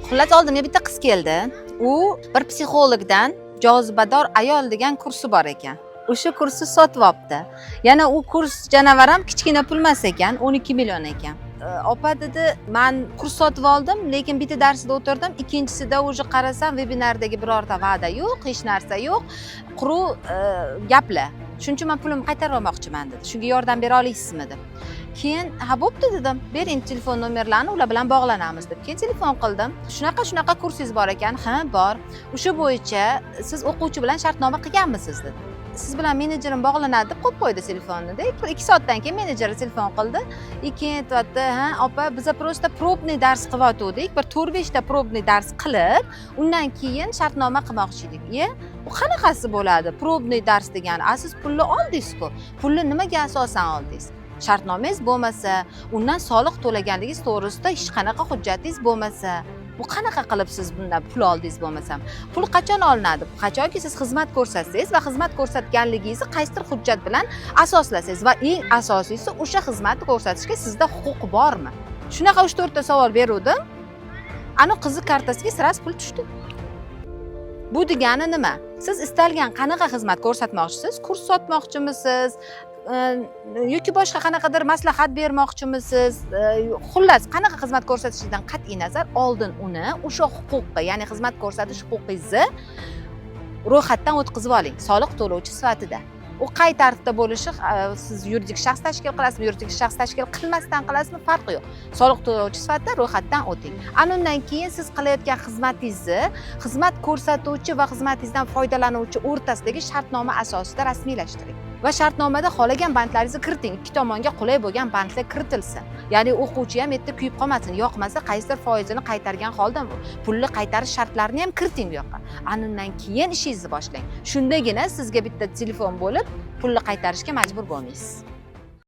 Xullas oldimga bitta qiz keldi. U bir psixologdan jozibador ayol degan kursi bor ekan. O'sha kursni sotib olibdi. Yana u kurs janavar ham kichkina pul emas ekan, 12 million ekan. Opa dedi, men kurs sotib oldim, lekin bitta darsida o'tirdim, ikkinchisida o'zi qarasam webinardagi birorta va'da yo'q, hech narsa yo'q, quruq gaplar. Shuning uchun men pulimni qaytarib olmoqchiman dedi. Shunga yordam bera olaysizmi deb. Keyin ha bo'pti dedim. Bering telefon nomerlarini, ular bilan bog'lanamiz deb. Keyin telefon qildim. Shunaqa kursingiz bor ekan? Ha, bor. O'sha bo'yicha siz o'quvchi bilan shartnoma qilganmisiz dedi. Siz bilan menejerim bog'lanadi deb qo'yib qo'ydi telefonni. 2 soatdan keyin menejeri telefon qildi. Keyin aytdi, "Ha, opa, biz просто probniy dars qilyotgandik. Bir 4-5 ta probniy dars qilib, undan keyin shartnoma qilmoqchi edik." U qanaqasi bo'ladi? Probniy dars degani, siz pulni oldingiz-ku. Pulni nimaga asosan oldingiz? Shartnomangiz bo'lmasa, undan soliq to'laganligingiz to'g'risida hech qanaqa hujjatingiz bo'lmasa, bu qanaqa qilib siz bundan pul oldingiz bo'lmasam? Pul qachon olinadi? Qachonki siz xizmat ko'rsatsangiz va xizmat ko'rsatganligingizni qaysidir hujjat bilan asoslasangiz va eng asosiysi o'sha xizmatni ko'rsatishga sizda huquq bormi? Shunaqa 3-4 ta savol beruvdim. Ana qizi kartasiga sras pul tushdi. Bu degani nima? Siz istalgan qanaqa xizmat ko'rsatmoqchisiz? Kurs sotmoqchimisiz? Yoki boshqa qanaqadir maslahat bermoqchimisiz? Xullas, qanaqa xizmat ko'rsatishdan qat'iy nazar oldin uni o'sha huquqni, ya'ni xizmat ko'rsatish huquqingizni ro'yxatdan o'tkazib oling, soliq to'lovchi sifatida. U qay tartibda bo'lishi, siz yuridik shaxs tashkil qilasizmi, yuridik shaxs tashkil qilmasdan qilasizmi, farqi yo'q. Soliq to'lovchi sifatida ro'yxatdan o'ting. Ana undan keyin siz qilayotgan xizmatingizni xizmat ko'rsatuvchi va xizmatingizdan foydalanuvchi o'rtasidagi shartnoma asosida rasmiylashtiring. Va shartnomada xohlagan bandlaringizni kiriting. Ikki tomonga qulay bo'lgan bandlar kiritilsin. Ya'ni o'quvchi ham yerda kuyib qolmasin. Yoqmasa qaysidir foizini qaytargan holda pulni qaytarish shartlarini ham kiriting bu yoqqa. Ana undan keyin ishingizni boshlang. Shundagina sizga bitta telefon bo'lib, pulni qaytarishga majbur bo'lmaysiz.